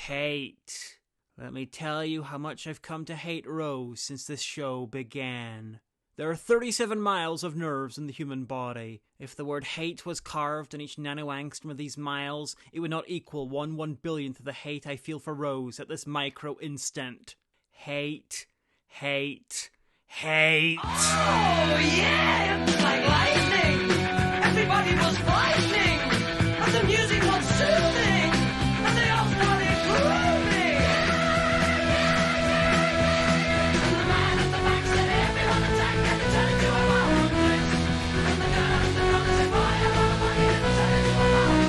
Hate. Let me tell you how much I've come to hate Rose since this show began. There are 37 miles of nerves in the human body. If the word hate was carved on each nanoangstrom of these miles, it would not equal 1/1,000,000th of the hate I feel for Rose at this micro instant. Hate. Hate. Hate. Oh, yeah! It was like lightning! Everybody was frightening! And the music was soothing! And they all started grooving! And the man at the back said, everyone attack! And they turned into a wild beast! And the girl at the front said, fire, motherfucker! And they turned into a wild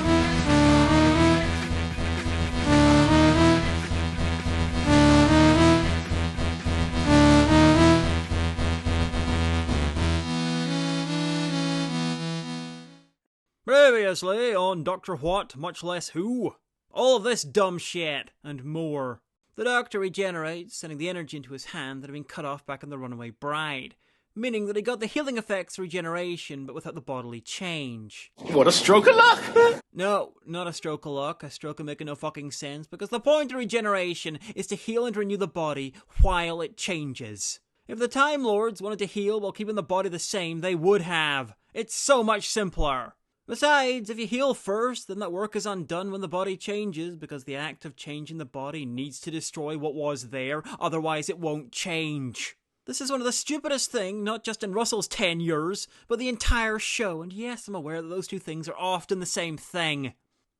Previously on Dr. What, much less Who. All of this dumb shit, and more. The Doctor regenerates, sending the energy into his hand that had been cut off back in the Runaway Bride, meaning that he got the healing effects of regeneration, but without the bodily change. What a stroke of luck! No, not a stroke of luck, a stroke of making no fucking sense, because the point of regeneration is to heal and renew the body while it changes. If the Time Lords wanted to heal while keeping the body the same, they would have. It's so much simpler. Besides, if you heal first, then that work is undone when the body changes, because the act of changing the body needs to destroy what was there, otherwise it won't change. This is one of the stupidest things, not just in Russell's 10 years, but the entire show, and yes, I'm aware that those two things are often the same thing.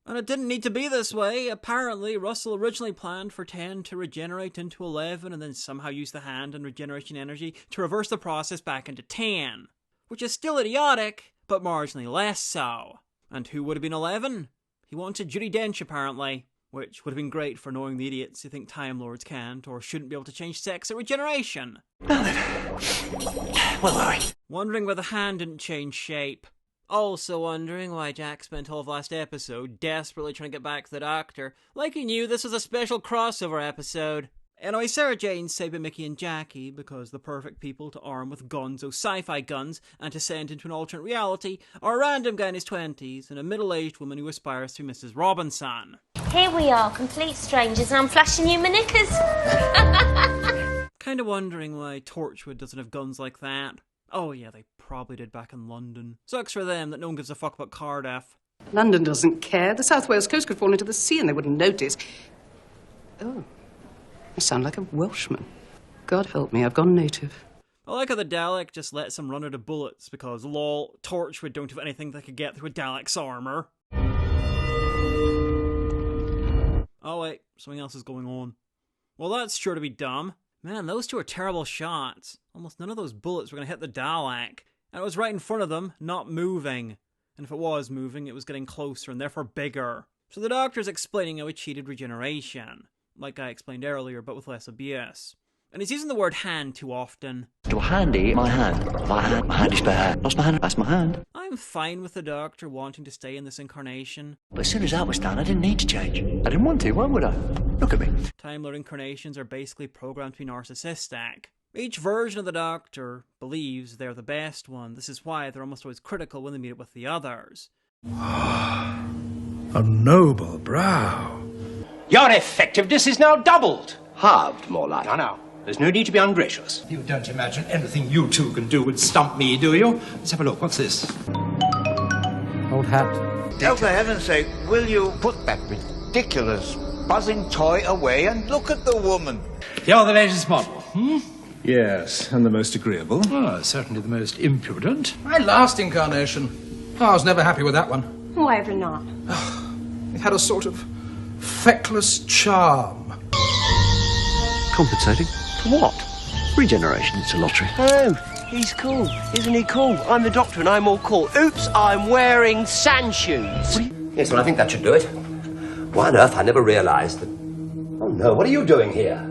And it didn't need to be this way. Apparently, Russell originally planned for 10 to regenerate into 11, and then somehow use the hand and regeneration energy to reverse the process back into 10. Which is still idiotic, but marginally less so. And who would have been 11? He wanted Judi Dench, apparently. Which would have been great for knowing the idiots who think Time Lords can't or shouldn't be able to change sex at regeneration. Now then, where were we? Wondering why the hand didn't change shape. Also wondering why Jack spent all of last episode desperately trying to get back to the Doctor, like he knew this was a special crossover episode. Anyway, Sarah Jane saved by Mickey and Jackie because the perfect people to arm with gonzo sci-fi guns and to send into an alternate reality are a random guy in his 20s and a middle-aged woman who aspires to be Mrs. Robinson. Here we are, complete strangers, and I'm flashing you my knickers. Kinda wondering why Torchwood doesn't have guns like that. Oh yeah, they probably did back in London. Sucks for them that no one gives a fuck about Cardiff. London doesn't care. The South Wales coast could fall into the sea and they wouldn't notice. Oh. I sound like a Welshman. God help me, I've gone native. I like how the Dalek just lets him run out of bullets because, lol, Torchwood don't have anything that could get through a Dalek's armour. Oh wait, something else is going on. Well, that's sure to be dumb. Man, those two are terrible shots. Almost none of those bullets were going to hit the Dalek. And it was right in front of them, not moving. And if it was moving, it was getting closer and therefore bigger. So the Doctor's explaining how he cheated regeneration. Like I explained earlier, but with less abuse. And he's using the word hand too often. To handy, my hand. My hand is bad. Lost my hand, that's my hand. I'm fine with the Doctor wanting to stay in this incarnation. But as soon as that was done, I didn't need to change. I didn't want to, why would I? Look at me. Time Lord incarnations are basically programmed to be narcissistic. Each version of the Doctor believes they're the best one. This is why they're almost always critical when they meet up with the others. A noble brow. Your effectiveness is now doubled. Halved, more like. No. There's no need to be ungracious. You don't imagine anything you two can do would stump me, do you? Let's have a look. What's this? Old hat. Oh, for heaven's sake, will you put that ridiculous buzzing toy away and look at the woman? You're the latest model, hmm? Yes, and the most agreeable. Oh, certainly the most impudent. My last incarnation. Oh, I was never happy with that one. Why ever not? It had a sort of feckless charm. Compensating? For what? Regeneration, it's a lottery. Oh, he's cool. Isn't he cool? I'm the Doctor and I'm all cool. Oops, I'm wearing sand shoes. Yes, well, I think that should do it. Why on earth I never realised that... Oh, no, what are you doing here?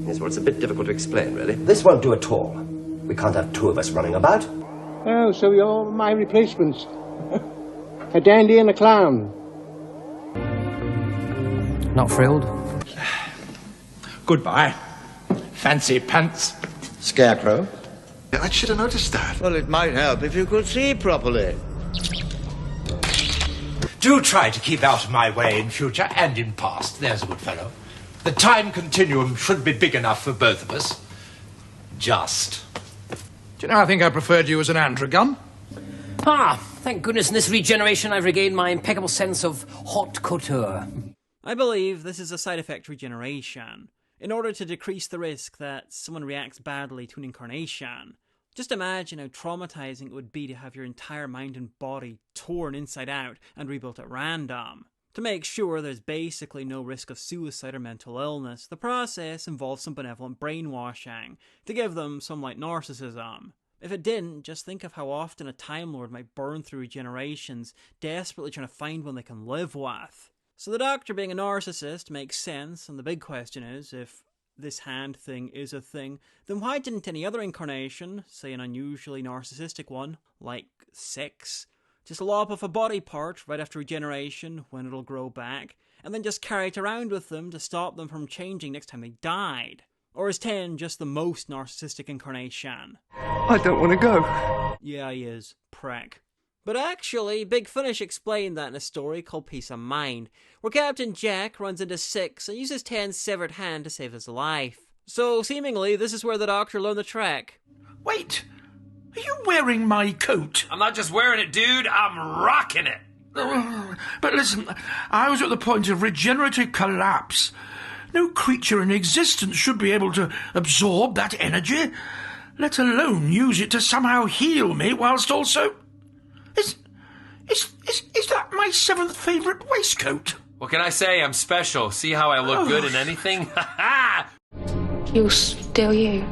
Yes, well, it's a bit difficult to explain, really. This won't do at all. We can't have two of us running about. Oh, so you're my replacements. A dandy and a clown. Not thrilled? Goodbye. Fancy pants. Scarecrow? I should have noticed that. Well, it might help if you could see properly. Do try to keep out of my way in future and in past. There's a good fellow. The time continuum should be big enough for both of us. Just. Do you know, I think I preferred you as an androgun. Ah, thank goodness in this regeneration I've regained my impeccable sense of haute couture. I believe this is a side effect regeneration, in order to decrease the risk that someone reacts badly to an incarnation. Just imagine how traumatizing it would be to have your entire mind and body torn inside out and rebuilt at random. To make sure there's basically no risk of suicide or mental illness, the process involves some benevolent brainwashing, to give them some light narcissism. If it didn't, just think of how often a Time Lord might burn through regenerations, desperately trying to find one they can live with. So the Doctor being a narcissist makes sense, and the big question is, if this hand thing is a thing, then why didn't any other incarnation, say an unusually narcissistic one, like 6, just lop off a body part right after regeneration when it'll grow back, and then just carry it around with them to stop them from changing next time they died? Or is 10 just the most narcissistic incarnation? I don't want to go. Yeah, he is. Prick. But actually, Big Finish explained that in a story called Peace of Mind, where Captain Jack runs into 6 and uses 10's severed hand to save his life. So, seemingly, this is where the Doctor learned the trick. Wait, are you wearing my coat? I'm not just wearing it, dude, I'm rocking it. But listen, I was at the point of regenerative collapse. No creature in existence should be able to absorb that energy, let alone use it to somehow heal me whilst also... Is that my 7th favourite waistcoat? What can I say? I'm special. See how I look good in anything? Ha ha! You're still you.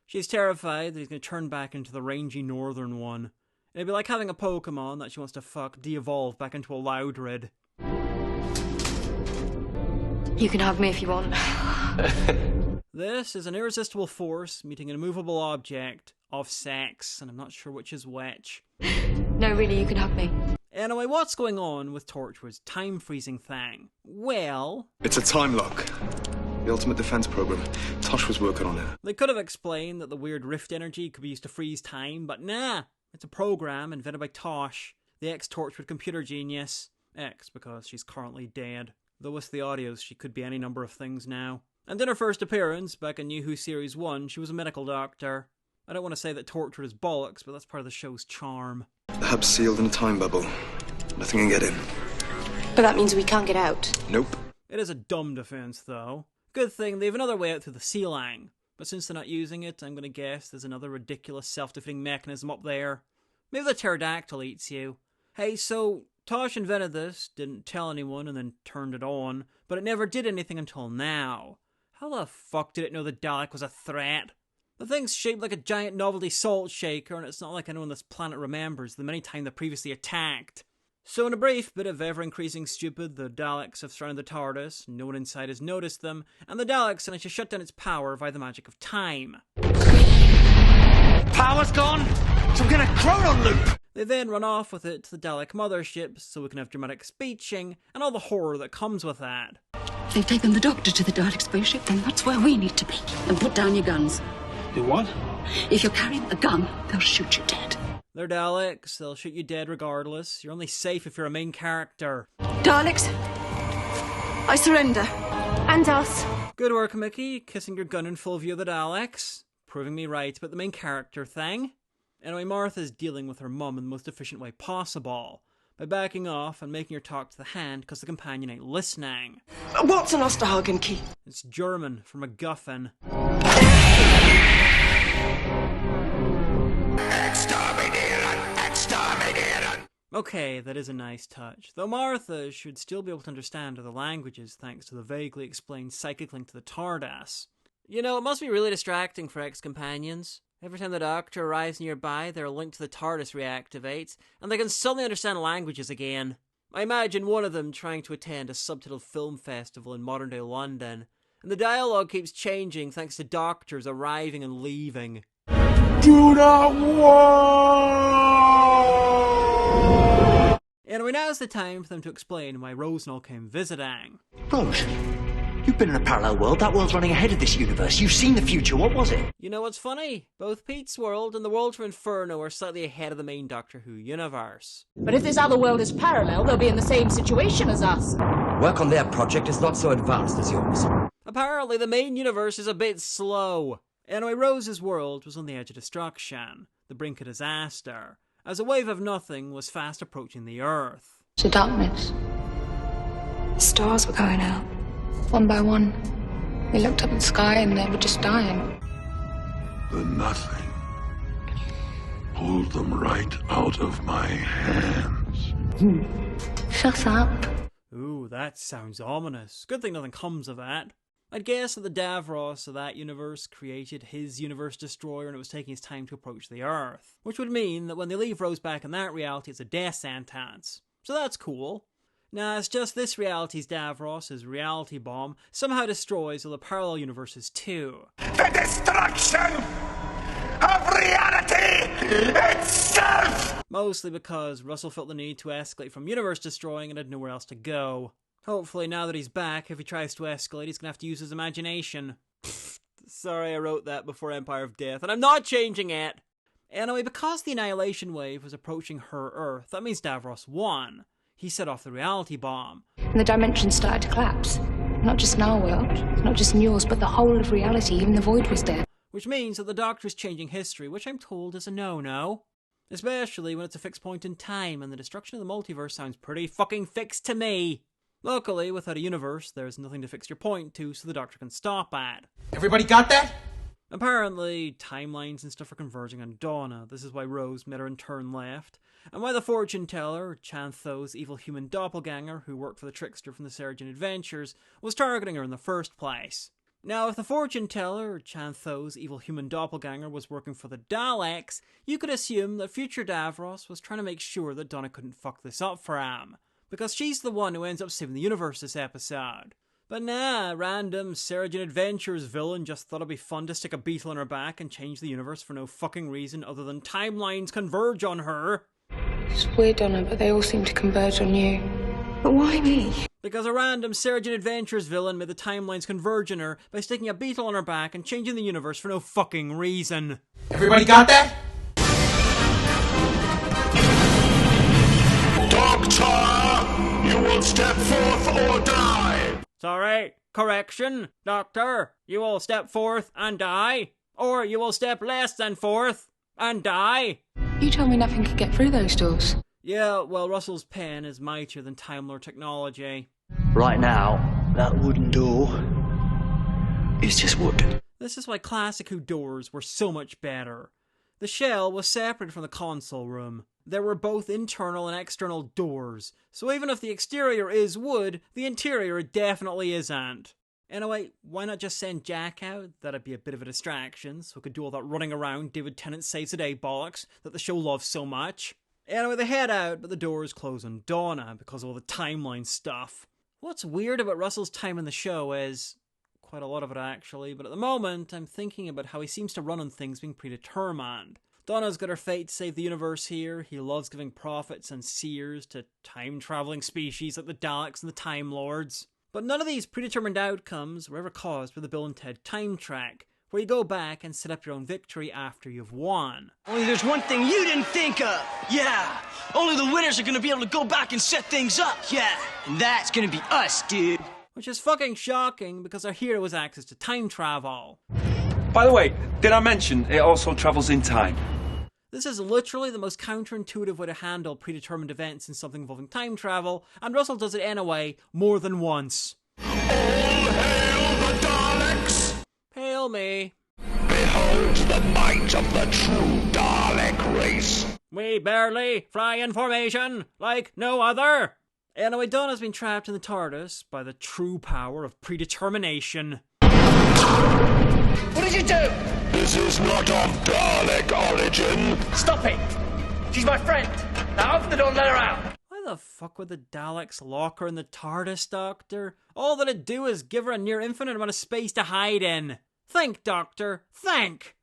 She's terrified that he's going to turn back into the rangy northern one. It'd be like having a Pokemon that she wants to fuck de-evolve back into a Loudred. You can hug me if you want. This is an irresistible force meeting an immovable object of sex, and I'm not sure which is which. No, really, you can hug me. Anyway, what's going on with Torchwood's time freezing thing? Well... It's a time lock. The ultimate defense program. Tosh was working on it. They could have explained that the weird rift energy could be used to freeze time, but nah. It's a program invented by Tosh, the ex-Torchwood computer genius. Ex, because she's currently dead. Though with the audios, she could be any number of things now. And in her first appearance, back in New Who Series 1, she was a medical doctor. I don't want to say that Torchwood is bollocks, but that's part of the show's charm. The hub's sealed in a time bubble. Nothing can get in. But that means we can't get out. Nope. It is a dumb defense, though. Good thing they have another way out through the ceiling. But since they're not using it, I'm going to guess there's another ridiculous self-defeating mechanism up there. Maybe the pterodactyl eats you. Hey, so Tosh invented this, didn't tell anyone, and then turned it on, but it never did anything until now. How the fuck did it know the Dalek was a threat? The thing's shaped like a giant novelty salt shaker, and it's not like anyone on this planet remembers the many times they previously attacked. So in a brief bit of ever-increasing stupid, the Daleks have surrounded the TARDIS, no one inside has noticed them, and the Daleks managed to shut down its power via the magic of time. Power's gone! Some kind of chrono loop! They then run off with it to the Dalek mothership, so we can have dramatic speeching, and all the horror that comes with that. They've taken the Doctor to the Dalek spaceship, then that's where we need to be. And put down your guns. Do what? If you're carrying a gun, they'll shoot you dead. They're Daleks, they'll shoot you dead regardless. You're only safe if you're a main character. Daleks, I surrender. And us. Good work, Mickey, kissing your gun in full view of the Daleks. Proving me right about the main character thing. Anyway, Martha's dealing with her mum in the most efficient way possible. By backing off and making her talk to the hand because the companion ain't listening. What's an Osterhagen key? It's German, from a guffin. Okay, that is a nice touch. Though Martha should still be able to understand other languages thanks to the vaguely explained psychic link to the TARDIS. You know, it must be really distracting for ex-companions. Every time the Doctor arrives nearby, their link to the TARDIS reactivates, and they can suddenly understand languages again. I imagine one of them trying to attend a subtitled film festival in modern-day London, and the dialogue keeps changing thanks to doctors arriving and leaving. Do not war! Anyway, now's the time for them to explain why Rose and all came visiting. Rose, You've been in a parallel world. That world's running ahead of this universe. You've seen the future. What was it? You know what's funny? Both Pete's world and the world from Inferno are slightly ahead of the main Doctor Who universe. But if this other world is parallel, they'll be in the same situation as us. Work on their project is not so advanced as yours. Apparently, the main universe is a bit slow. Anyway, Rose's world was on the edge of destruction, the brink of disaster, as a wave of nothing was fast approaching the Earth. The darkness. The stars were going out, one by one. We looked up at the sky and they were just dying. The nothing pulled them right out of my hands. Shut up. Ooh, that sounds ominous. Good thing nothing comes of that. I'd guess that the Davros of that universe created his universe destroyer and it was taking his time to approach the Earth. Which would mean that when they leave Rose back in that reality, it's a death sentence. So that's cool. Now, it's just this reality's Davros, his reality bomb, somehow destroys all the parallel universes too. The destruction of reality itself! Mostly because Russell felt the need to escalate from universe destroying and had nowhere else to go. Hopefully, now that he's back, if he tries to escalate, he's gonna have to use his imagination. Sorry I wrote that before Empire of Death, and I'm not changing it! Anyway, because the Annihilation Wave was approaching her Earth, that means Davros won. He set off the reality bomb. And the dimensions started to collapse. Not just in our world, not just in yours, but the whole of reality, even the void was dead. Which means that the Doctor is changing history, which I'm told is a no-no. Especially when it's a fixed point in time, and the destruction of the multiverse sounds pretty fucking fixed to me. Luckily, without a universe, there's nothing to fix your point to, so the Doctor can stop at. Everybody got that? Apparently, timelines and stuff are converging on Donna. This is why Rose met her and turned left. And why the fortune teller, Chantho's evil human doppelganger, who worked for the trickster from the Surgeon Adventures, was targeting her in the first place. Now, if the fortune teller, Chantho's evil human doppelganger, was working for the Daleks, you could assume that future Davros was trying to make sure that Donna couldn't fuck this up for him. Because she's the one who ends up saving the universe this episode. But nah, random Surgeon Adventures villain just thought it'd be fun to stick a beetle on her back and change the universe for no fucking reason other than timelines converge on her. It's weird, Donna, but they all seem to converge on you. But why me? Because a random Surgeon Adventures villain made the timelines converge on her by sticking a beetle on her back and changing the universe for no fucking reason. Everybody got that? Doctor, you will step forth or die. Sorry, correction, Doctor. You will step forth and die. Or you will step less than forth and die. You told me nothing could get through those doors. Yeah, well, Russell's pen is mightier than Time Lord technology. Right now, that wooden door is just wood. This is why Classic Who doors were so much better. The shell was separated from the console room. There were both internal and external doors, so even if the exterior is wood, the interior definitely isn't. Anyway, why not just send Jack out? That'd be a bit of a distraction, so we could do all that running around David Tennant saves the day bollocks that the show loves so much. Anyway, they head out, but the doors close on Donna because of all the timeline stuff. What's weird about Russell's time in the show is quite a lot of it actually, but at the moment I'm thinking about how he seems to run on things being predetermined. Donna's got her fate to save the universe here. He loves giving prophets and seers to time-traveling species like the Daleks and the Time Lords. But none of these predetermined outcomes were ever caused by the Bill and Ted Time Track, where you go back and set up your own victory after you've won. Only there's one thing you didn't think of. Yeah, only the winners are gonna be able to go back and set things up. Yeah, and that's gonna be us, dude. Which is fucking shocking because our hero has access to time travel. By the way, did I mention it also travels in time? This is literally the most counterintuitive way to handle predetermined events in something involving time travel, and Russell does it anyway, more than once. All hail the Daleks! Hail me. Behold the might of the true Dalek race. We barely fly in formation like no other. Anyway, Donna's been trapped in the TARDIS by the true power of predetermination. What did you do? This is not of Dalek origin. Stop it! She's my friend. Now open the door and let her out. Why the fuck would the Daleks lock her in the TARDIS, Doctor? All that it'd do is give her a near infinite amount of space to hide in. Think, Doctor. Think!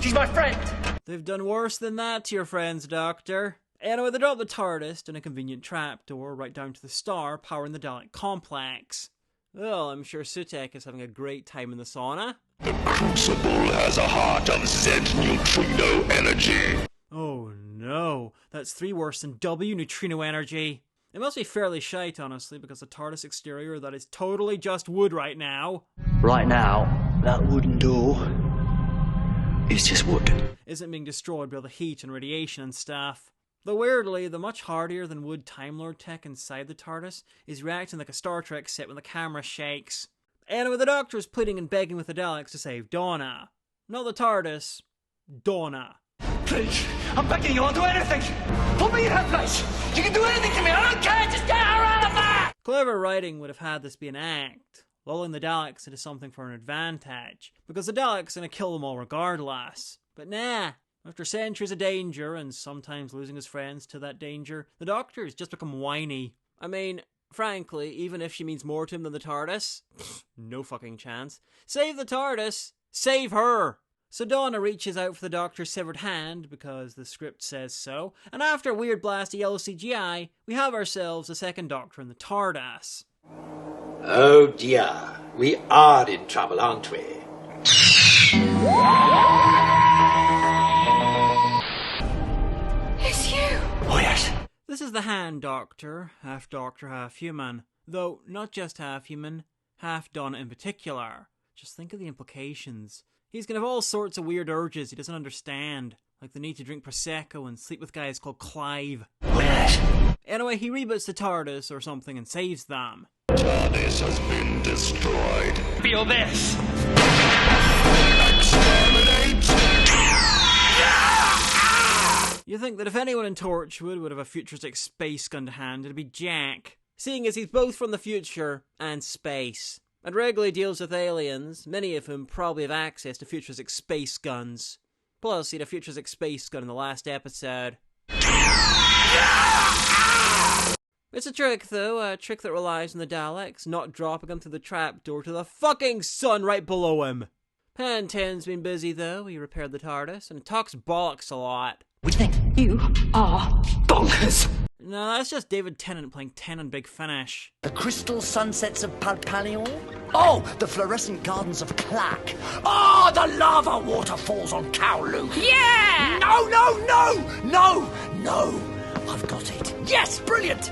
She's my friend. They've done worse than that to your friends, Doctor. Anyway, they drop the TARDIS in a convenient trapdoor right down to the star powering the Dalek complex. Well, I'm sure Sutek is having a great time in the sauna. The Crucible has a heart of Z neutrino energy. Oh no, that's 3 worse than W neutrino energy. It must be fairly shite, honestly, because the TARDIS exterior that is totally just wood right now. Right now, that wooden door is just wood. Isn't being destroyed by all the heat and radiation and stuff. Though weirdly, the much hardier than wood Time Lord tech inside the TARDIS is reacting like a Star Trek set when the camera shakes. Anyway, the Doctor is pleading and begging with the Daleks to save Donna. Not the TARDIS, Donna. Please, I'm begging you, I'll do anything. Put me in her place. You can do anything to me, I don't care, just get her out of there! Clever writing would have had this be an act, lulling the Daleks into something for an advantage, because the Daleks are going to kill them all regardless. But nah, after centuries of danger, and sometimes losing his friends to that danger, the Doctor's just become whiny. I mean, frankly, even if she means more to him than the TARDIS, no fucking chance. Save the TARDIS! Save her! So Donna reaches out for the Doctor's severed hand, because the script says so, and after a weird blast of yellow CGI, we have ourselves a second Doctor in the TARDIS. Oh dear, we are in trouble, aren't we? It's you! Oh yes. This is the Hand Doctor, half human. Though not just half human, half Donna in particular. Just think of the implications. He's gonna have all sorts of weird urges he doesn't understand, like the need to drink Prosecco and sleep with guys called Clive. Oh yes. Anyway, he reboots the TARDIS or something and saves them. TARDIS has been destroyed. Feel this. You think that if anyone in Torchwood would have a futuristic space gun to hand, it'd be Jack, seeing as he's both from the future and space, and regularly deals with aliens, many of whom probably have access to futuristic space guns. Plus, he had a futuristic space gun in the last episode. It's a trick, though, a trick that relies on the Daleks not dropping him through the trapdoor to the fucking sun right below him. Panten's been busy, though. He repaired the TARDIS, and talks bollocks a lot. What do you think? You are bonkers! No, that's just David Tennant playing 10 on Big Finish. The crystal sunsets of Palpalion? Oh, the fluorescent gardens of Clack. Oh, the lava waterfalls on Kowloon. Yeah! No! I've got it. Yes, brilliant.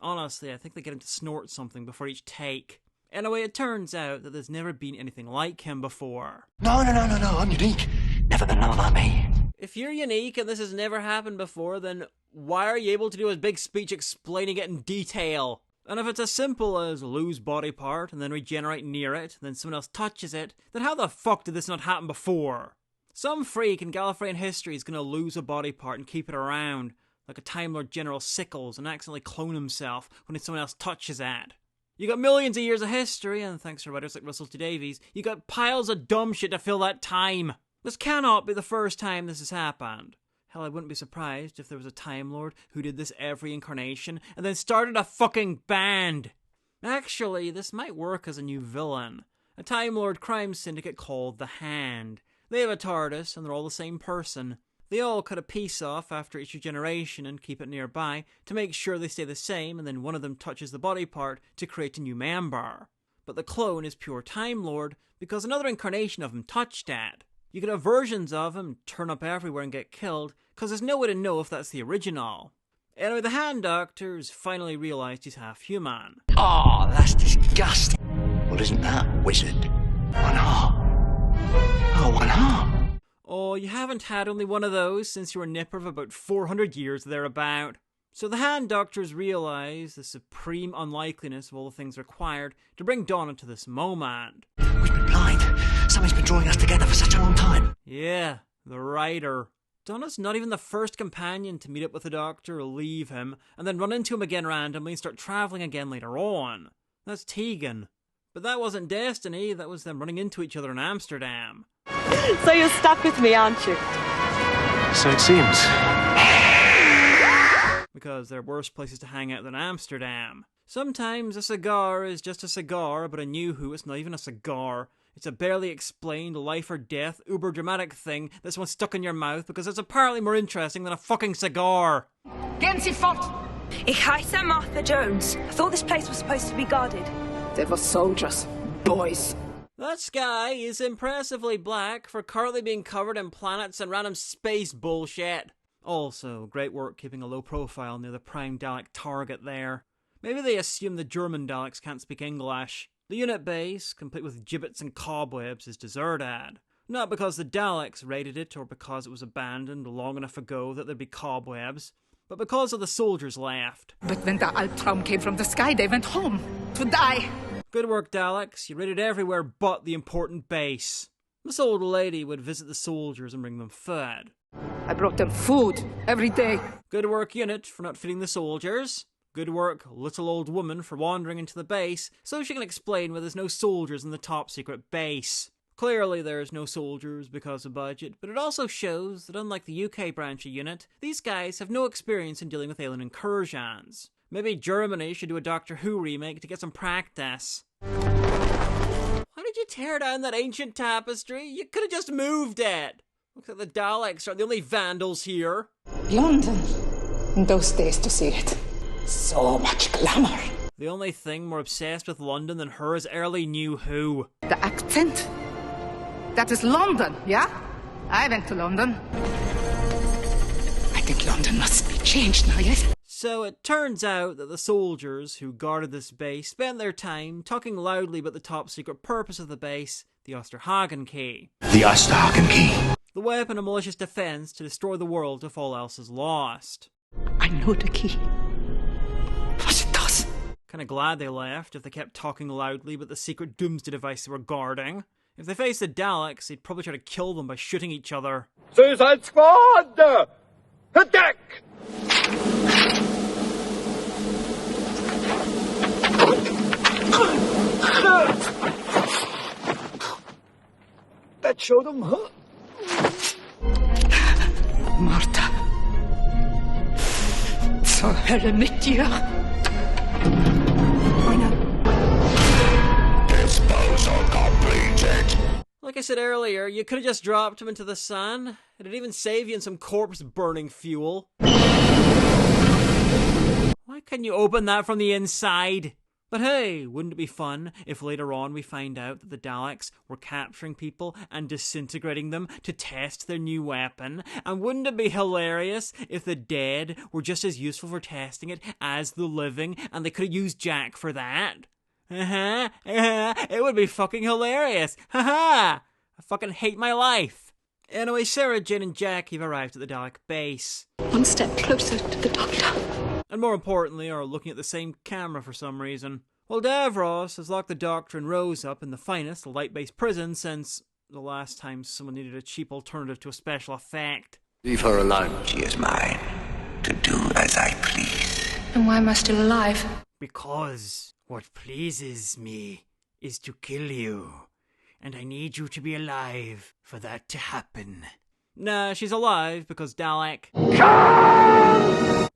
Honestly, I think they get him to snort something before each take. Anyway, it turns out that there's never been anything like him before. No, I'm unique. Never been known like me. If you're unique and this has never happened before, then why are you able to do a big speech explaining it in detail? And if it's as simple as lose body part and then regenerate near it, then someone else touches it, then how the fuck did this not happen before? Some freak in Gallifreyan history is gonna lose a body part and keep it around, like a Time Lord General Sickles, and accidentally clone himself when someone else touches it. You got millions of years of history, and thanks to writers like Russell T Davies, you got piles of dumb shit to fill that time. This cannot be the first time this has happened. Hell, I wouldn't be surprised if there was a Time Lord who did this every incarnation and then started a fucking band. Actually, this might work as a new villain. A Time Lord crime syndicate called the Hand. They have a TARDIS and they're all the same person. They all cut a piece off after each regeneration and keep it nearby to make sure they stay the same, and then one of them touches the body part to create a new member. But the clone is pure Time Lord because another incarnation of him touched it. You could have versions of him turn up everywhere and get killed, because there's no way to know if that's the original. Anyway, the Hand Doctor's finally realised he's half human. Oh, that's disgusting. Well, isn't that wizard? One heart. Oh, one heart. Oh, you haven't had only one of those since you were a nipper of about 400 years thereabout. So the Hand Doctors realise the supreme unlikeliness of all the things required to bring Donna to this moment. We've been blind. Something's been drawing us together for such a long time. Yeah, the writer. Donna's not even the first companion to meet up with the Doctor or leave him, and then run into him again randomly and start travelling again later on. That's Tegan. But that wasn't destiny, that was them running into each other in Amsterdam. So you're stuck with me, aren't you? So it seems. Because there are worse places to hang out than Amsterdam. Sometimes a cigar is just a cigar, but a New Who, it's not even a cigar. It's a barely explained life or death, uber dramatic thing that's one stuck in your mouth because it's apparently more interesting than a fucking cigar. Gehen Sie fort! Ich heiße Martha Jones. I thought this place was supposed to be guarded. They were soldiers. Boys. That sky is impressively black for currently being covered in planets and random space bullshit. Also, great work keeping a low profile near the prime Dalek target there. Maybe they assume the German Daleks can't speak English. The unit base, complete with gibbets and cobwebs, is deserted. Not because the Daleks raided it or because it was abandoned long enough ago that there'd be cobwebs, but because of the soldiers left. But when the Albtraum came from the sky, they went home to die. Good work, Daleks. You raided everywhere but the important base. This old lady would visit the soldiers and bring them food. I brought them food every day. Good work, unit, for not feeding the soldiers. Good work, little old woman, for wandering into the base so she can explain why there's no soldiers in the top secret base. Clearly there's no soldiers because of budget, but it also shows that unlike the UK branch of unit, these guys have no experience in dealing with alien incursions. Maybe Germany should do a Doctor Who remake to get some practice. Why did you tear down that ancient tapestry? You could have just moved it. Looks like the Daleks are the only vandals here. London. In those days to see it. So much glamour. The only thing more obsessed with London than her is early New Who. The accent. That is London, yeah? I went to London. I think London must be changed now, yes? So it turns out that the soldiers who guarded this base spent their time talking loudly about the top secret purpose of the base, the Osterhagen Key. The Osterhagen Key. The weapon of malicious defense to destroy the world if all else is lost. I know the key. What it does. Kinda glad they left if they kept talking loudly about the secret doomsday device they were guarding. If they faced the Daleks, they'd probably try to kill them by shooting ech other. Suicide Squad! Attack! That showed them, huh? Martha. Så höll mitt djur. Disposal completed. Like I said earlier, you could have just dropped him into the sun. It'd even save you in some corpse-burning fuel. Why couldn't you open that from the inside? But hey, wouldn't it be fun if later on we find out that the Daleks were capturing people and disintegrating them to test their new weapon? And wouldn't it be hilarious if the dead were just as useful for testing it as the living, and they could have used Jack for that? It would be fucking hilarious. I fucking hate my life. Anyway, Sarah, Jane and Jack have arrived at the Dalek base. One step closer to the Doctor. And more importantly, are looking at the same camera for some reason. Well, Davros has locked the Doctor and Rose up in the finest light-based prison since the last time someone needed a cheap alternative to a special effect. Leave her alone. She is mine, to do as I please. And why am I still alive? Because what pleases me is to kill you. And I need you to be alive for that to happen. Nah, she's alive because Dalek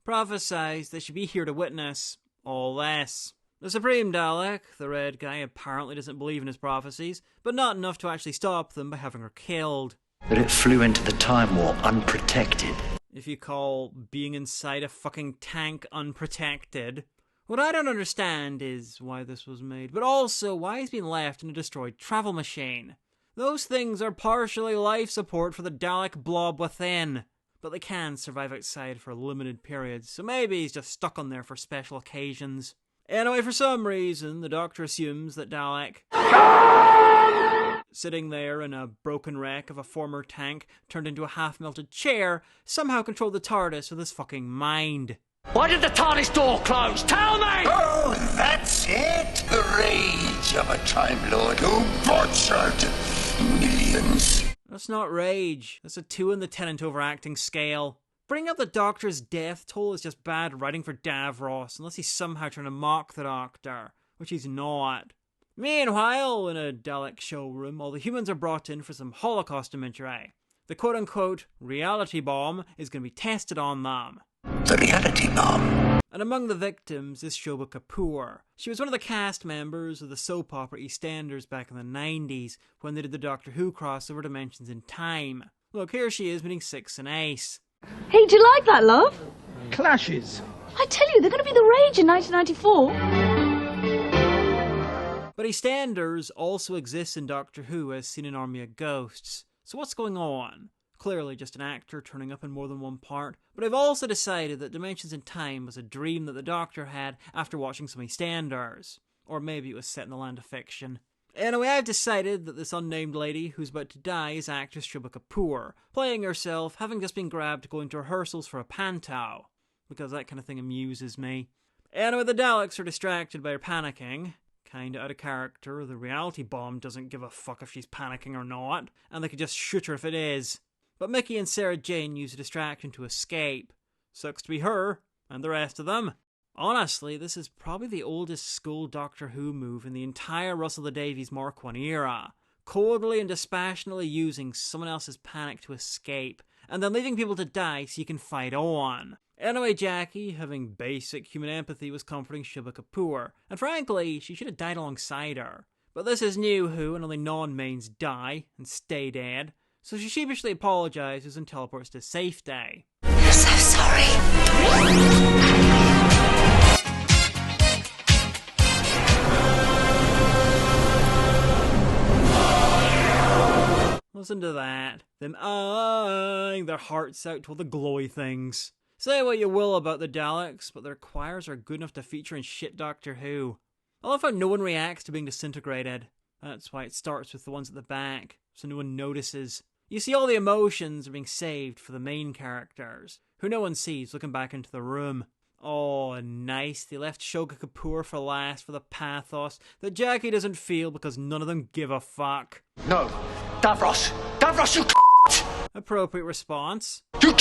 prophesies that she'd be here to witness all this. The Supreme Dalek, the red guy, apparently doesn't believe in his prophecies, but not enough to actually stop them by having her killed. But it flew into the Time War unprotected. If you call being inside a fucking tank unprotected. What I don't understand is why this was made, but also why it's been left in a destroyed travel machine. Those things are partially life support for the Dalek blob within, but they can survive outside for limited periods, so maybe he's just stuck on there for special occasions. Anyway, for some reason, the Doctor assumes that Dalek, sitting there in a broken wreck of a former tank turned into a half-melted chair, somehow controlled the TARDIS with his fucking mind. Why did the TARDIS door close? Tell me! Oh, that's it. The rage of a Time Lord who butchered millions. That's not rage. That's a 2 in the Tennant overacting scale. Bringing up the Doctor's death toll is just bad writing for Davros, unless he's somehow trying to mock the Doctor, which he's not. Meanwhile, in a Dalek showroom, all the humans are brought in for some Holocaust imagery. The quote-unquote reality bomb is going to be tested on them. The reality bomb. And among the victims is Shobha Kapoor. She was one of the cast members of the soap opera EastEnders back in the 90s, when they did the Doctor Who crossover Dimensions in Time. Look, here she is meeting Six and Ace. Hey, do you like that, love? Clashes. I tell you, they're going to be the rage in 1994. But EastEnders also exists in Doctor Who as seen in Army of Ghosts. So what's going on? Clearly just an actor turning up in more than one part, but I've also decided that Dimensions in Time was a dream that the Doctor had after watching some EastEnders. Or maybe it was set in the land of fiction. Anyway, I've decided that this unnamed lady who's about to die is actress Shubha Kapoor, playing herself, having just been grabbed going to rehearsals for a panto, because that kind of thing amuses me. Anyway, the Daleks are distracted by her panicking. Kinda out of character, the reality bomb doesn't give a fuck if she's panicking or not, and they could just shoot her if it is. But Mickey and Sarah Jane use a distraction to escape. Sucks to be her, and the rest of them. Honestly, this is probably the oldest school Doctor Who move in the entire Russell T Davies Mark I era. Coldly and dispassionately using someone else's panic to escape, and then leaving people to die so you can fight on. Anyway, Jackie, having basic human empathy, was comforting Shubha Kapoor, and frankly, she should have died alongside her. But this is New Who, and only non-mains die, and stay dead, so she sheepishly apologises and teleports to safety. I'm so sorry. Listen to that. Them eyeing their hearts out to all the glowy things. Say what you will about the Daleks, but their choirs are good enough to feature in shit Doctor Who. I love how no one reacts to being disintegrated. That's why it starts with the ones at the back, so no one notices. You see, all the emotions are being saved for the main characters, who no one sees looking back into the room. Oh, nice. They left Shubha Kapoor for last for the pathos that Jackie doesn't feel because none of them give a fuck. No. Davros! Davros, you Appropriate response. You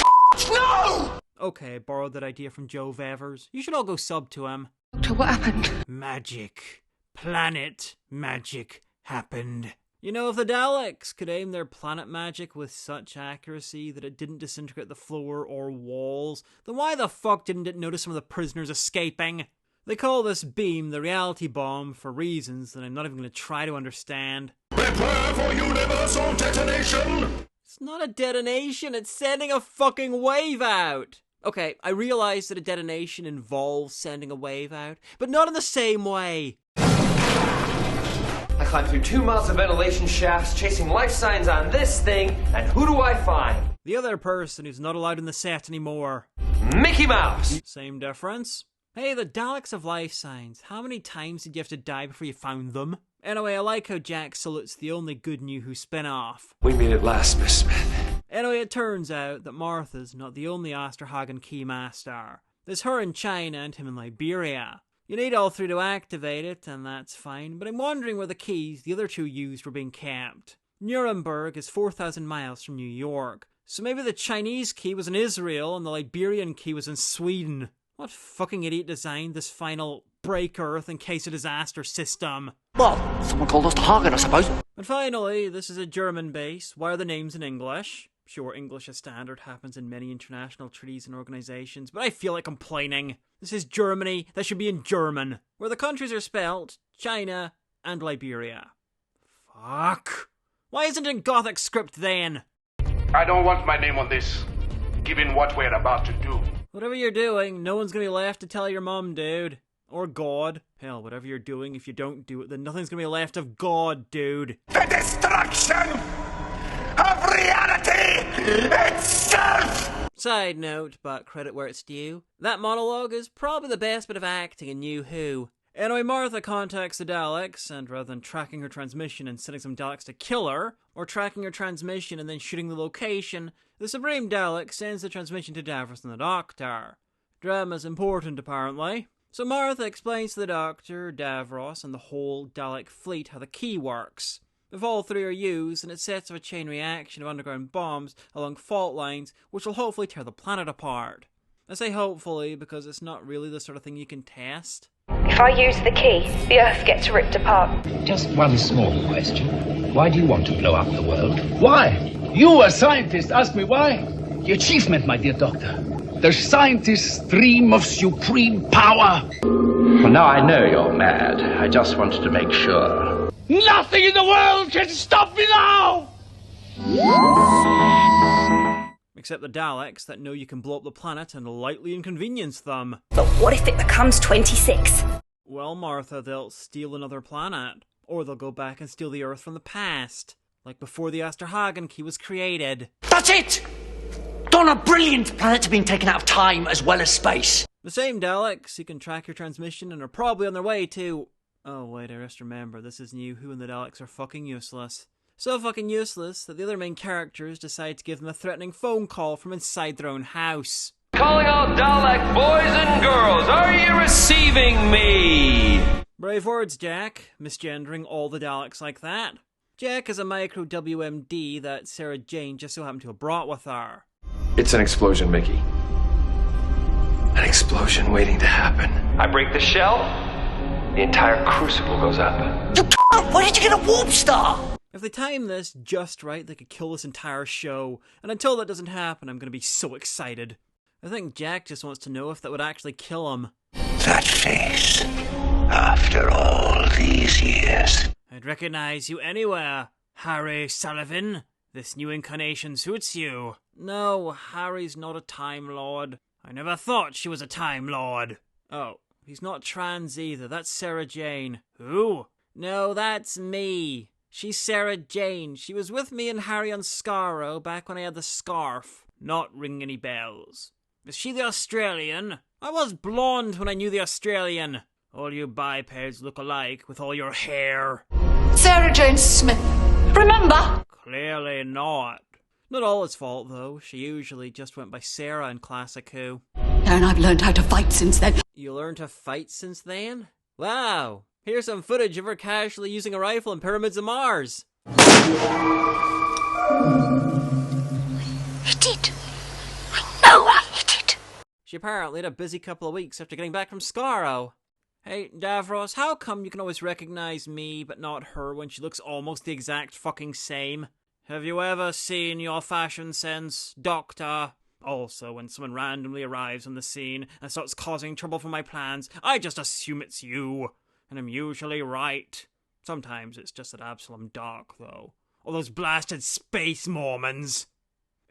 no! Okay, I borrowed that idea from Joe Vevers. You should all go sub to him. Doctor, what happened? Magic. Planet magic happened. You know, if the Daleks could aim their planet magic with such accuracy that it didn't disintegrate the floor or walls, then why the fuck didn't it notice some of the prisoners escaping? They call this beam the reality bomb for reasons that I'm not even going to try to understand. Prepare for universal detonation! It's not a detonation, it's sending a fucking wave out! Okay, I realise that a detonation involves sending a wave out, but not in the same way. I climbed through 2 miles of ventilation shafts, chasing life signs on this thing, and who do I find? The other person who's not allowed in the set anymore. Mickey Mouse! Same difference. Hey, the Daleks have life signs. How many times did you have to die before you found them? Anyway, I like how Jack salutes the only good New Who spin-off. We meet at last, Miss Smith. Anyway, it turns out that Martha's not the only Asterhagen keymaster. There's her in China and him in Liberia. You need all 3 to activate it, and that's fine, but I'm wondering where the keys the other 2 used were being kept. Nuremberg is 4,000 miles from New York, so maybe the Chinese key was in Israel and the Liberian key was in Sweden. What fucking idiot designed this final break Earth in case of disaster system? Well, someone called us to Hagen, I suppose. And finally, this is a German base. Why are the names in English? Sure, English as standard happens in many international treaties and organisations, but I feel like complaining. This is Germany, that should be in German, where the countries are spelt China and Liberia. Fuck. Why isn't it in Gothic script then? I don't want my name on this, given what we're about to do. Whatever you're doing, no one's gonna be left to tell your mum, dude. Or God. Hell, whatever you're doing, if you don't do it, then nothing's gonna be left of God, dude. The destruction of reality itself! Side note, but credit where it's due, that monologue is probably the best bit of acting in New Who. Anyway, Martha contacts the Daleks, and rather than tracking her transmission and sending some Daleks to kill her, or tracking her transmission and then shooting the location, the Supreme Dalek sends the transmission to Davros and the Doctor. Drama's important, apparently. So Martha explains to the Doctor, Davros, and the whole Dalek fleet how the key works. If all 3 are used, then it sets off a chain reaction of underground bombs along fault lines, which will hopefully tear the planet apart. I say hopefully because it's not really the sort of thing you can test. If I use the key, the Earth gets ripped apart. Just one small question. Why do you want to blow up the world? Why? You, a scientist, ask me why? The achievement, my dear doctor. The scientist's dream of supreme power. Well, now I know you're mad. I just wanted to make sure. Nothing in the world can stop me now! Except the Daleks that know you can blow up the planet and lightly inconvenience them. But what if it becomes 26? Well, Martha, they'll steal another planet. Or they'll go back and steal the Earth from the past, like before the Asterhagen key was created. That's it! Don, a brilliant planet's been taken out of time as well as space. The same Daleks who can track your transmission and are probably on their way to... Oh wait, I just remember, this is new. Who and the Daleks are fucking useless. So fucking useless that the other main characters decide to give them a threatening phone call from inside their own house. Calling all Dalek boys and girls, are you receiving me? Brave words, Jack. Misgendering all the Daleks like that. Jack is a micro WMD that Sarah Jane just so happened to have brought with her. It's an explosion, Mickey. An explosion waiting to happen. I break the shell, the entire crucible goes up. Where did you get a warp star? If they time this just right, they could kill this entire show. And until that doesn't happen, I'm going to be so excited. I think Jack just wants to know if that would actually kill him. That face. After all these years. I'd recognize you anywhere, Harry Sullivan. This new incarnation suits you. No, Harry's not a Time Lord. I never thought she was a Time Lord. Oh, he's not trans either. That's Sarah Jane. Who? No, that's me. She's Sarah Jane. She was with me and Harry on Skaro back when I had the scarf. Not ring any bells. Is she the Australian? I was blonde when I knew the Australian. All you bipeds look alike with all your hair. Sarah Jane Smith. Remember? Clearly not. Not all his fault, though. She usually just went by Sarah in Classic Who. And I've learned how to fight since then. You learned to fight since then? Wow. Here's some footage of her casually using a rifle in Pyramids of Mars. He did. I know he did. She apparently had a busy couple of weeks after getting back from Skaro. Hey, Davros, how come you can always recognize me but not her when she looks almost the exact fucking same? Have you ever seen your fashion sense, Doctor? Also, when someone randomly arrives on the scene and starts causing trouble for my plans, I just assume it's you. And I'm usually right. Sometimes it's just that Absalom Dark, though. Or those blasted space Mormons.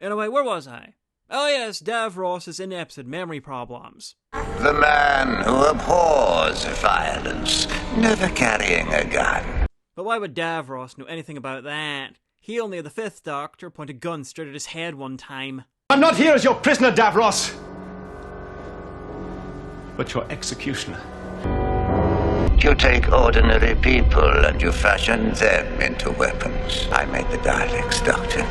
Anyway, where was I? Oh yes, Davros is inept at memory problems. The man who abhors violence, never carrying a gun. But why would Davros know anything about that? He only had the Fifth Doctor point a gun straight at his head one time. I'm not here as your prisoner, Davros, but your executioner. You take ordinary people and you fashion them into weapons. I made the Daleks, Doctor.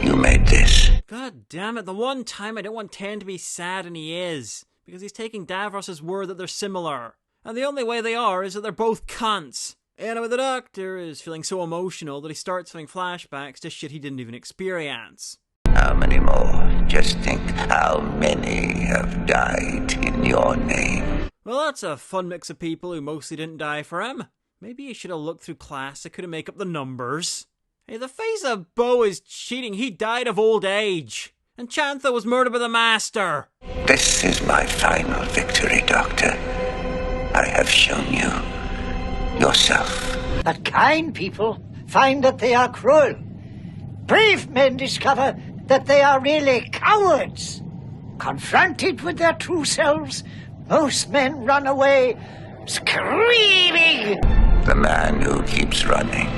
You made this. God damn it, the one time I don't want Ten to be sad and he is. Because he's taking Davros' word that they're similar. And the only way they are is that they're both cunts. Anyway, the Doctor is feeling so emotional that he starts having flashbacks to shit he didn't even experience. How many more? Just think how many have died in your name. Well, that's a fun mix of people who mostly didn't die for him. Maybe he should have looked through Classic to make up the numbers. Hey, the face of Bo is cheating. He died of old age. And Chantha was murdered by the Master. This is my final victory, Doctor. I have shown you yourself. But kind people find that they are cruel. Brave men discover that they are really cowards. Confronted with their true selves, most men run away screaming. The man who keeps running,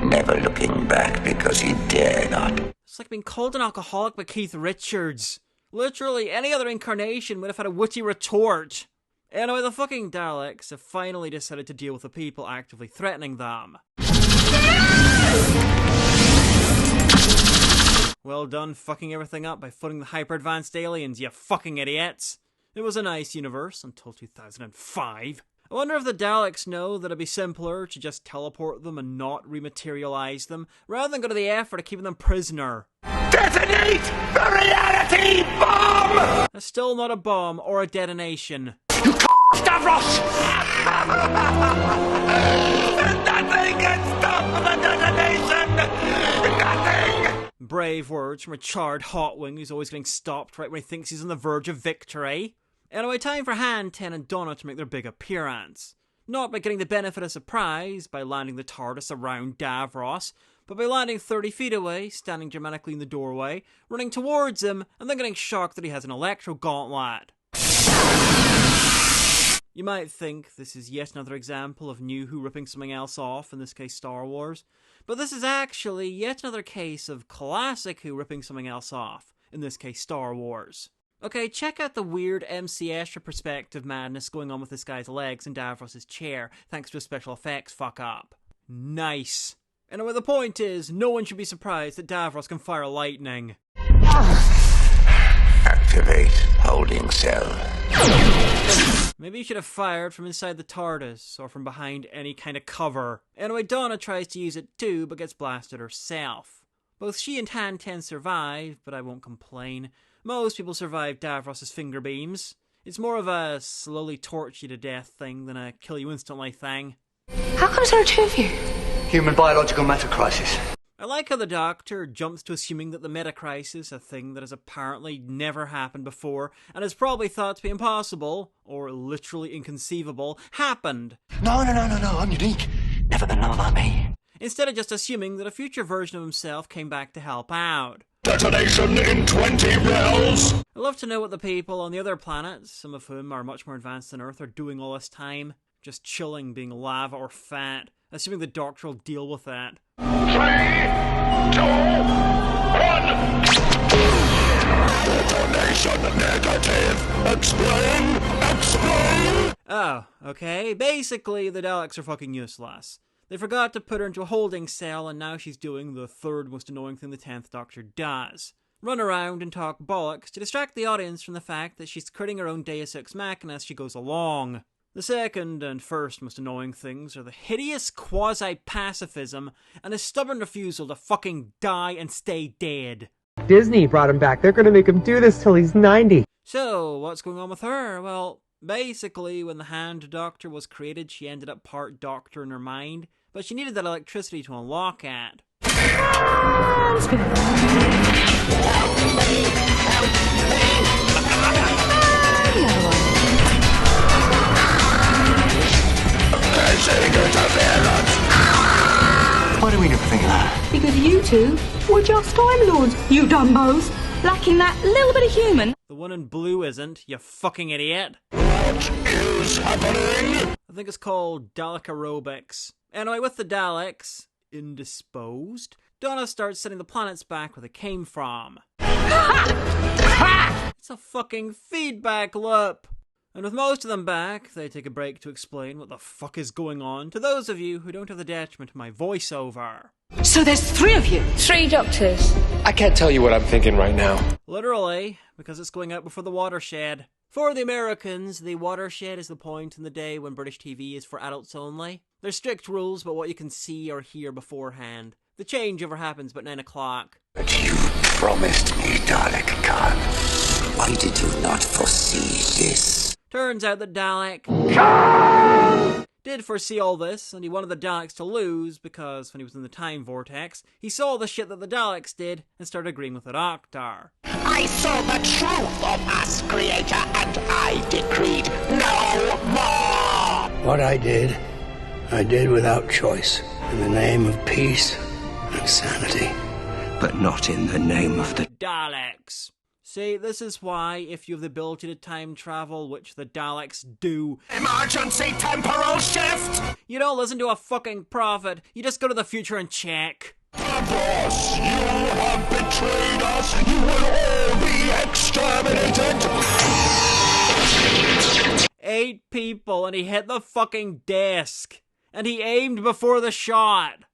never looking back because he dare not. It's like being called an alcoholic by Keith Richards. Literally, any other incarnation would have had a witty retort. Anyway, the fucking Daleks have finally decided to deal with the people actively threatening them. Well done fucking everything up by footing the hyper-advanced aliens, you fucking idiots. It was a nice universe until 2005. I wonder if the Daleks know that it'd be simpler to just teleport them and not rematerialize them, rather than go to the effort of keeping them prisoner. Detonate the reality bomb! That's still not a bomb or a detonation. You Stavros! Nothing can stop the detonation! Nothing! Brave words from a charred Hotwing who's always getting stopped right when he thinks he's on the verge of victory. Anyway, time for Han, Ten and Donna to make their big appearance. Not by getting the benefit of surprise, by landing the TARDIS around Davros, but by landing 30 feet away, standing dramatically in the doorway, running towards him, and then getting shocked that he has an electro gauntlet. You might think this is yet another example of New Who ripping something else off, in this case Star Wars, but this is actually yet another case of classic Who ripping something else off, in this case Star Wars. Okay, check out the weird MC Escher perspective madness going on with this guy's legs in Davros' chair, thanks to a special effects fuck-up. Nice. Anyway, the point is, no one should be surprised that Davros can fire lightning. Activate holding cell. Maybe you should have fired from inside the TARDIS, or from behind any kind of cover. Anyway, Donna tries to use it too, but gets blasted herself. Both she and Han 10 survive, but I won't complain. Most people survive Davros' finger beams. It's more of a slowly torture you to death thing than a kill you instantly thing. How come there are two of you? Human biological matter crisis. I like how the Doctor jumps to assuming that the meta-crisis, a thing that has apparently never happened before, and is probably thought to be impossible, or literally inconceivable, happened. No, I'm unique. Never been known about me. Instead of just assuming that a future version of himself came back to help out. Detonation in 20 bells! I'd love to know what the people on the other planets, some of whom are much more advanced than Earth, are doing all this time. Just chilling, being lava or fat. Assuming the Doctor will deal with that. 3, 2, 1! Detonation negative! Explain! Oh, okay. Basically, the Daleks are fucking useless. They forgot to put her into a holding cell, and now she's doing the third most annoying thing the 10th Doctor does. Run around and talk bollocks to distract the audience from the fact that she's creating her own Deus Ex Machina as she goes along. The second and first most annoying things are the hideous quasi-pacifism and a stubborn refusal to fucking die and stay dead. Disney brought him back. They're gonna make him do this till he's 90. So, what's going on with her? Well, basically, when the Hand Doctor was created, she ended up part Doctor in her mind, but she needed that electricity to unlock it. Why do we never think of that? Because you two were just Time Lords, you dumbos, lacking that little bit of human. The one in blue isn't, you fucking idiot. What is happening? I think it's called Dalek aerobics. Anyway, with the Daleks indisposed, Donna starts sending the planets back where they came from. It's a fucking feedback loop. And with most of them back, they take a break to explain what the fuck is going on to those of you who don't have the detriment of my voiceover. So there's 3 of you? 3 doctors. I can't tell you what I'm thinking right now. Literally, because it's going out before the watershed. For the Americans, the watershed is the point in the day when British TV is for adults only. There's strict rules about what you can see or hear beforehand. The changeover happens about 9 o'clock. But you promised me, Dalek Khan. Why did you not foresee this? Turns out that Dalek did foresee all this, and he wanted the Daleks to lose because when he was in the time vortex, he saw the shit that the Daleks did and started agreeing with the Doctor. I saw the truth of us, Creator, and I decreed no more! What I did without choice. In the name of peace and sanity. But not in the name of the Daleks. See, this is why, if you have the ability to time travel, which the Daleks do... Emergency temporal shift! You don't listen to a fucking prophet, you just go to the future and check. Boss, you have betrayed us! You will all be exterminated! 8 people, and he hit the fucking desk. And he aimed before the shot.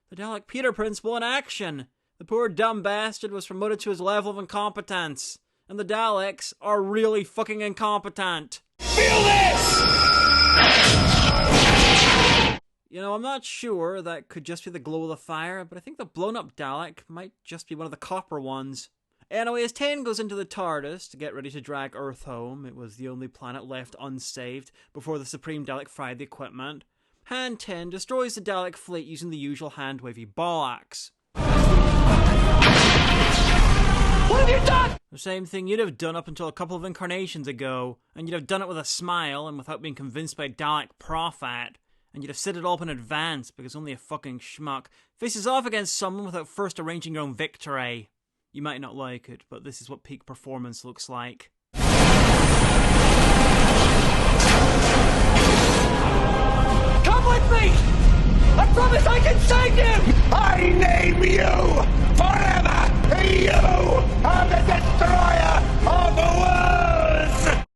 The Dalek Peter principle in action. The poor dumb bastard was promoted to his level of incompetence. And the Daleks are really fucking incompetent. Feel this! You know, I'm not sure that could just be the glow of the fire, but I think the blown up Dalek might just be one of the copper ones. Anyway, as 10 goes into the TARDIS to get ready to drag Earth home, it was the only planet left unsaved before the Supreme Dalek fried the equipment, Han 10 destroys the Dalek fleet using the usual hand-wavy bollocks. What have you done? The same thing you'd have done up until a couple of incarnations ago, and you'd have done it with a smile and without being convinced by a Dalek prophet, and you'd have set it all up in advance because only a fucking schmuck faces off against someone without first arranging your own victory. You might not like it, but this is what peak performance looks like. me! I promise I can save you! I name you forever! You are the destroyer of worlds!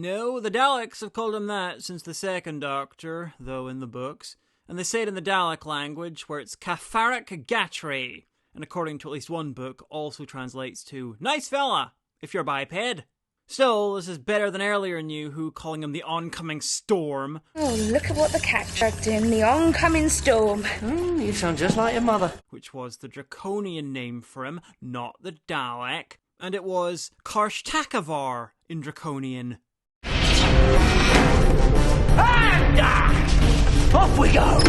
No, the Daleks have called him that since the second Doctor, though in the books. And they say it in the Dalek language, where it's Kafarik Gatri, and according to at least one book, also translates to nice fella, if you're biped. Still, this is better than earlier New Who calling him the oncoming storm. Oh, look at what the cat dragged in, the oncoming storm. You sound just like your mother. Which was the draconian name for him, not the Dalek. And it was Karstakavar in draconian. And off we go!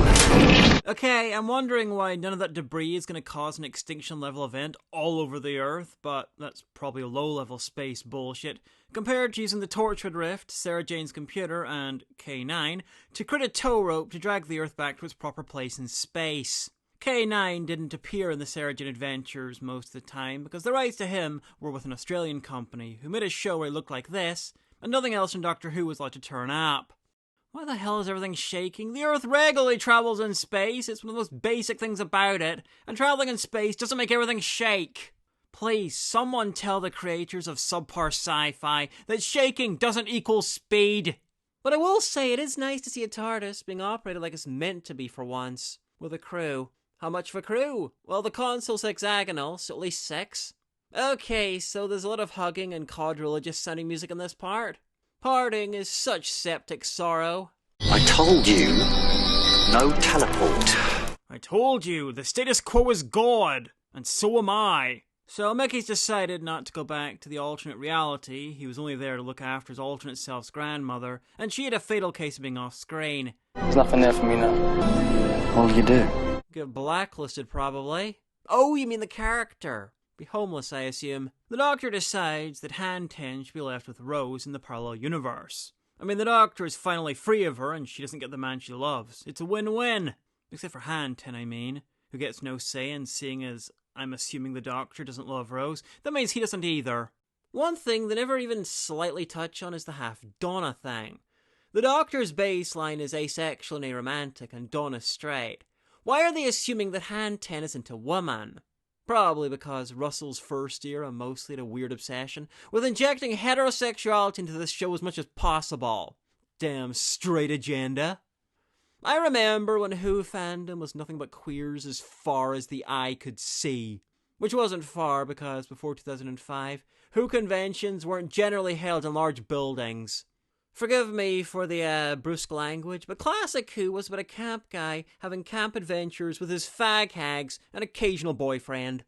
Okay, I'm wondering why none of that debris is going to cause an extinction level event all over the Earth, but that's probably low-level space bullshit, compared to using the Torchwood Rift, Sarah Jane's computer, and K9 to create a tow rope to drag the Earth back to its proper place in space. K9 didn't appear in the Sarah Jane adventures most of the time because the rights to him were with an Australian company who made a show where he looked like this, and nothing else in Doctor Who was allowed to turn up. Why the hell is everything shaking? The Earth regularly travels in space. It's one of the most basic things about it. And traveling in space doesn't make everything shake. Please, someone tell the creators of subpar sci-fi that shaking doesn't equal speed. But I will say it is nice to see a TARDIS being operated like it's meant to be for once. With a crew. How much of a crew? Well, the console's hexagonal, so at least 6. Okay, so there's a lot of hugging and quadriligious sounding music in this part. Parting is such septic sorrow. I told you, no teleport. I told you, the status quo is God, and so am I. So Mickey's decided not to go back to the alternate reality. He was only there to look after his alternate self's grandmother, and she had a fatal case of being off screen. There's nothing there for me now. What'll you do? Get blacklisted, probably. Oh, you mean the character. Be homeless, I assume. The Doctor decides that Han 10 should be left with Rose in the parallel universe. I mean, the Doctor is finally free of her, and she doesn't get the man she loves. It's a win-win. Except for Han 10, I mean, who gets no say, and seeing as I'm assuming the Doctor doesn't love Rose, that means he doesn't either. One thing they never even slightly touch on is the half-Donna thing. The Doctor's baseline is asexual and aromantic, and Donna's straight. Why are they assuming that Han 10 isn't a woman? Probably because Russell's first era mostly had a weird obsession with injecting heterosexuality into this show as much as possible. Damn straight agenda. I remember when Who fandom was nothing but queers as far as the eye could see. Which wasn't far because before 2005, Who conventions weren't generally held in large buildings. Forgive me for the brusque language, but classic Who was about a camp guy having camp adventures with his fag hags and occasional boyfriend.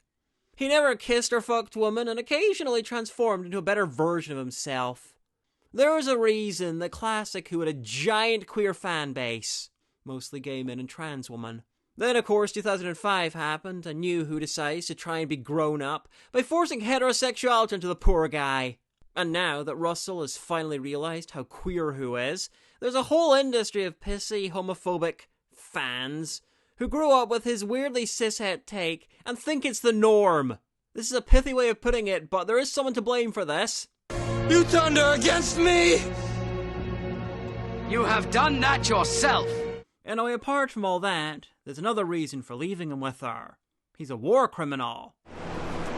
He never kissed or fucked women and occasionally transformed into a better version of himself. There was a reason that classic Who had a giant queer fan base, mostly gay men and trans women. Then, of course, 2005 happened, and New Who decides to try and be grown up by forcing heterosexuality into the poor guy. And now that Russell has finally realised how queer Who is, there's a whole industry of pissy, homophobic fans who grew up with his weirdly cishet take and think it's the norm. This is a pithy way of putting it, but there is someone to blame for this. You turned her against me! You have done that yourself! Anyway, apart from all that, there's another reason for leaving him with her. He's a war criminal.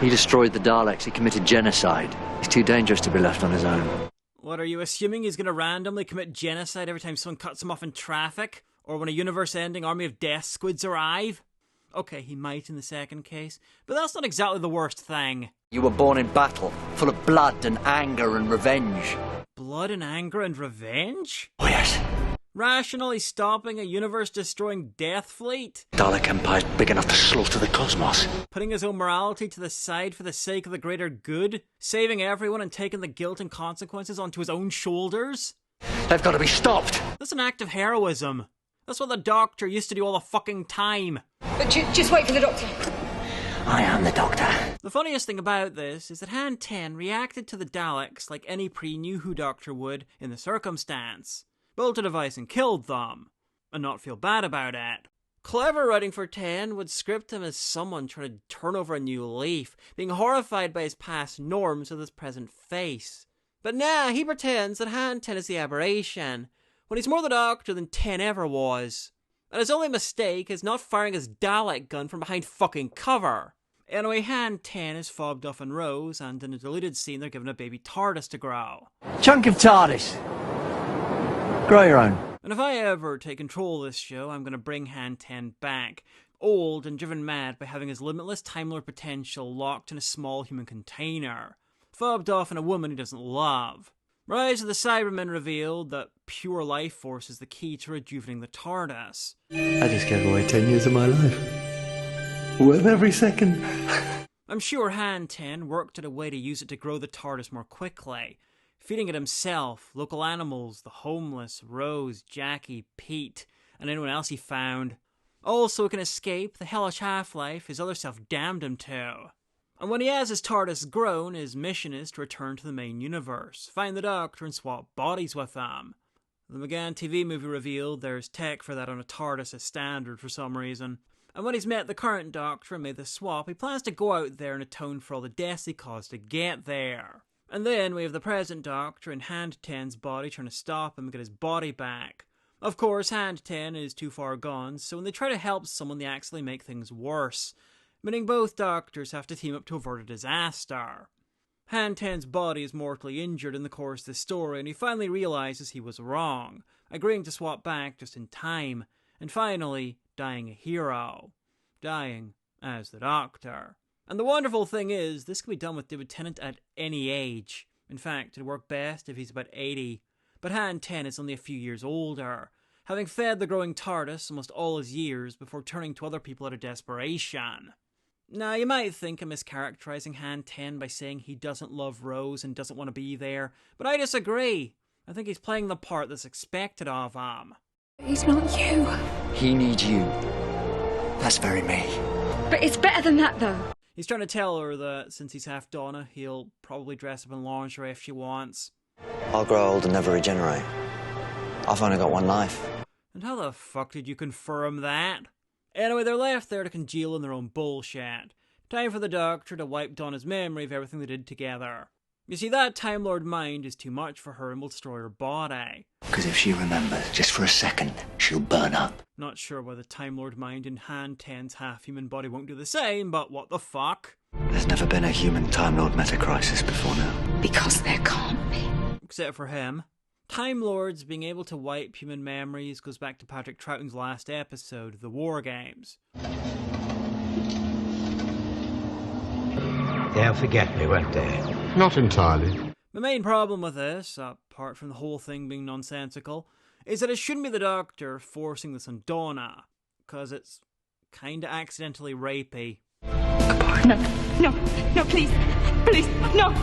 He destroyed the Daleks. He committed genocide. He's too dangerous to be left on his own. What, are you assuming he's going to randomly commit genocide every time someone cuts him off in traffic? Or when a universe-ending army of death squids arrive? Okay, he might in the second case, but that's not exactly the worst thing. You were born in battle, full of blood and anger and revenge. Blood and anger and revenge? Oh, yes. Rationally stopping a universe-destroying death fleet? Dalek Empire's big enough to slaughter the cosmos. Putting his own morality to the side for the sake of the greater good? Saving everyone and taking the guilt and consequences onto his own shoulders? They've got to be stopped. That's an act of heroism. That's what the Doctor used to do all the fucking time. But just wait for the Doctor. I am the Doctor. The funniest thing about this is that Han 10 reacted to the Daleks like any pre-New Who Doctor would in the circumstance. Built a device and killed them, and not feel bad about it. Clever writing for 10 would script him as someone trying to turn over a new leaf, being horrified by his past norms with his present face. But now he pretends that Han 10 is the aberration, but he's more the Doctor than 10 ever was. And his only mistake is not firing his Dalek gun from behind fucking cover. Anyway, Hand 10 is fobbed off on Rose, and in a deleted scene they're given a baby TARDIS to grow. Chunk of TARDIS. Grow your own. And if I ever take control of this show, I'm going to bring Hand 10 back. Old and driven mad by having his limitless Time Lord potential locked in a small human container. Fobbed off on a woman he doesn't love. Rise of the Cybermen revealed that pure life force is the key to rejuvenating the TARDIS. I just gave away 10 years of my life. Worth every second. I'm sure Hand 10 worked out a way to use it to grow the TARDIS more quickly. Feeding it himself, local animals, the homeless, Rose, Jackie, Pete, and anyone else he found. All so he can escape the hellish half-life his other self damned him to. And when he has his TARDIS grown, his mission is to return to the main universe, find the Doctor and swap bodies with them. The McGann TV movie revealed there's tech for that on a TARDIS as standard for some reason. And when he's met the current Doctor and made the swap, he plans to go out there and atone for all the deaths he caused to get there. And then we have the present Doctor in Hand 10's body trying to stop him and get his body back. Of course, Hand 10 is too far gone, so when they try to help someone, they actually make things worse, meaning both Doctors have to team up to avert a disaster. Hand 10's body is mortally injured in the course of the story, and he finally realizes he was wrong, agreeing to swap back just in time, and finally dying a hero. Dying as the Doctor. And the wonderful thing is, this can be done with David Tennant at any age. In fact, it'd work best if he's about 80. But Hand 10 is only a few years older, having fed the growing TARDIS almost all his years before turning to other people out of desperation. Now, you might think I'm mischaracterizing Hand 10 by saying he doesn't love Rose and doesn't want to be there, but I disagree. I think he's playing the part that's expected of him. He's not you. He needs you. That's very me. But it's better than that, though. He's trying to tell her that since he's half Donna, he'll probably dress up in lingerie if she wants. I'll grow old and never regenerate. I've only got one life. And how the fuck did you confirm that? Anyway, they're left there to congeal in their own bullshit. Time for the Doctor to wipe Donna's memory of everything they did together. You see, that Time Lord mind is too much for her and will destroy her body. Because if she remembers, just for a second, she'll burn up. Not sure why the Time Lord mind in Hand 10's half-human body won't do the same, but what the fuck? There's never been a human Time Lord meta-crisis before now. Because there can't be. Except for him. Time Lords being able to wipe human memories goes back to Patrick Troughton's last episode, The War Games. They'll forget me, won't they? Not entirely. The main problem with this, apart from the whole thing being nonsensical, is that it shouldn't be the Doctor forcing this on Donna, because it's kinda accidentally rapey. No, please, no!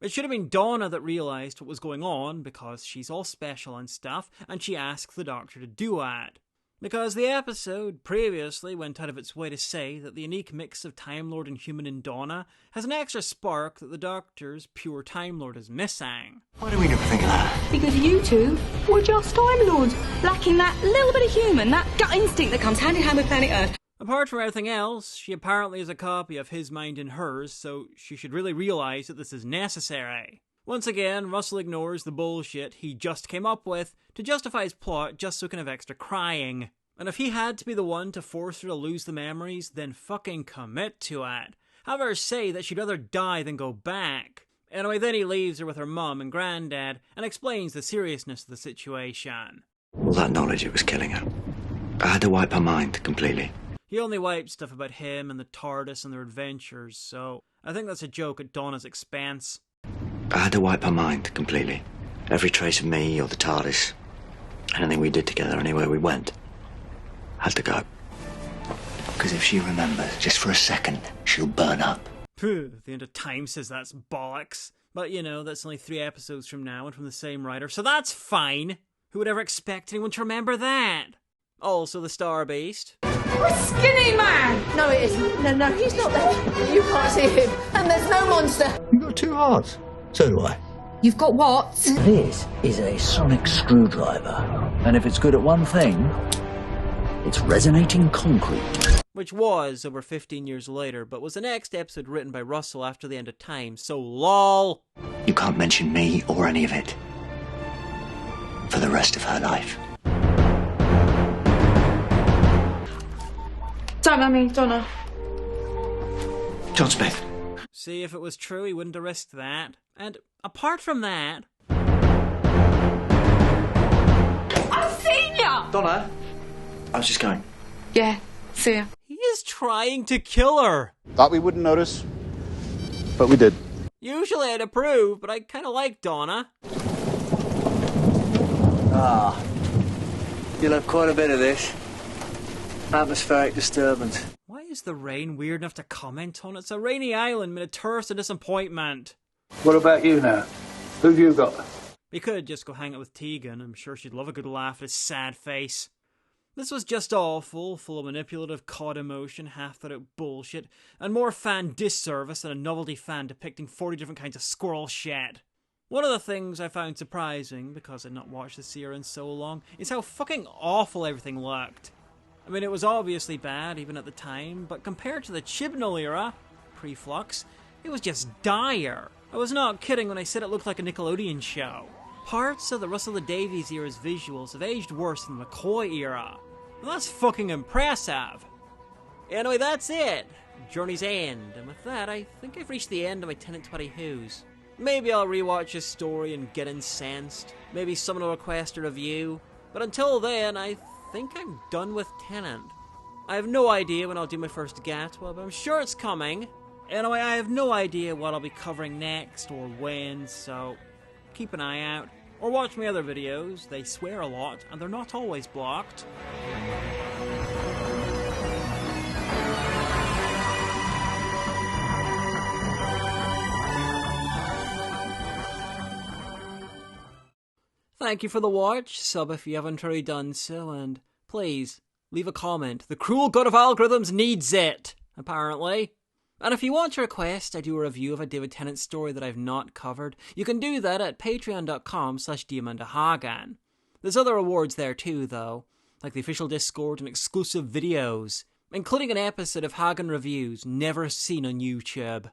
It should have been Donna that realised what was going on, because she's all special and stuff, and she asked the Doctor to do it. Because the episode previously went out of its way to say that the unique mix of Time Lord and human in Donna has an extra spark that the Doctor's pure Time Lord is missing. Why do we never think of that? Because you two were just Time Lords, lacking that little bit of human, that gut instinct that comes hand in hand with planet Earth. Apart from everything else, she apparently is a copy of his mind in hers, so she should really realise that this is necessary. Once again, Russell ignores the bullshit he just came up with to justify his plot just so he can have extra crying. And if he had to be the one to force her to lose the memories, then fucking commit to it. Have her say that she'd rather die than go back. Anyway, then he leaves her with her mum and granddad and explains the seriousness of the situation. All that knowledge, it was killing her. I had to wipe her mind completely. He only wiped stuff about him and the TARDIS and their adventures, so I think that's a joke at Donna's expense. I had to wipe her mind completely. Every trace of me or the TARDIS. Anything we did together, anywhere we went. Had to go. Because if she remembers, just for a second, she'll burn up. The End of Time says that's bollocks. But you know, that's only 3 episodes from now and from the same writer, so that's fine. Who would ever expect anyone to remember that? Also the Star Beast. A skinny man! No, it isn't. No, he's not there. You can't see him. And there's no monster. You've got 2 hearts. So do I. You've got what? This is a sonic screwdriver. And if it's good at one thing, it's resonating concrete. Which was over 15 years later, but was the next episode written by Russell after the End of Time, so lol. You can't mention me or any of it. for the rest of her life. Don't mind me, Donna. John Smith. See, if it was true, he wouldn't have risked that. And apart from that... I've seen ya! Donna, I was just going. Yeah, see ya. He is trying to kill her. Thought we wouldn't notice, but we did. Usually I'd approve, but I kind of like Donna. You'll have quite a bit of this. Atmospheric disturbance. Why is the rain weird enough to comment on? It's a rainy island, made a tourist a disappointment. What about you now? Who've you got? We could just go hang out with Tegan. I'm sure she'd love a good laugh at his sad face. This was just awful, full of manipulative cod emotion, half-thought-out bullshit, and more fan disservice than a novelty fan depicting 40 different kinds of squirrel shit. One of the things I found surprising, because I'd not watched the series in so long, is how fucking awful everything looked. I mean, it was obviously bad, even at the time, but compared to the Chibnall era, pre-Flux, it was just dire. I was not kidding when I said it looked like a Nickelodeon show. Parts of the Russell Davies era's visuals have aged worse than the McCoy era. And that's fucking impressive. Anyway, that's it. Journey's End. And with that, I think I've reached the end of my Tenant Twatty Who's. Maybe I'll rewatch this story and get incensed. Maybe someone will request a review. But until then, I think I'm done with Tenant. I have no idea when I'll do my first Gatwa, but I'm sure it's coming. Anyway, I have no idea what I'll be covering next or when, so keep an eye out. Or watch my other videos. They swear a lot, and they're not always blocked. Thank you for the watch, sub if you haven't already done so, and please, leave a comment. The cruel god of algorithms needs it, apparently. And if you want to request I do a review of a David Tennant story that I've not covered, you can do that at patreon.com/DiamandaHagan. There's other rewards there too, though, like the official Discord and exclusive videos, including an episode of Hagan Reviews never seen on YouTube.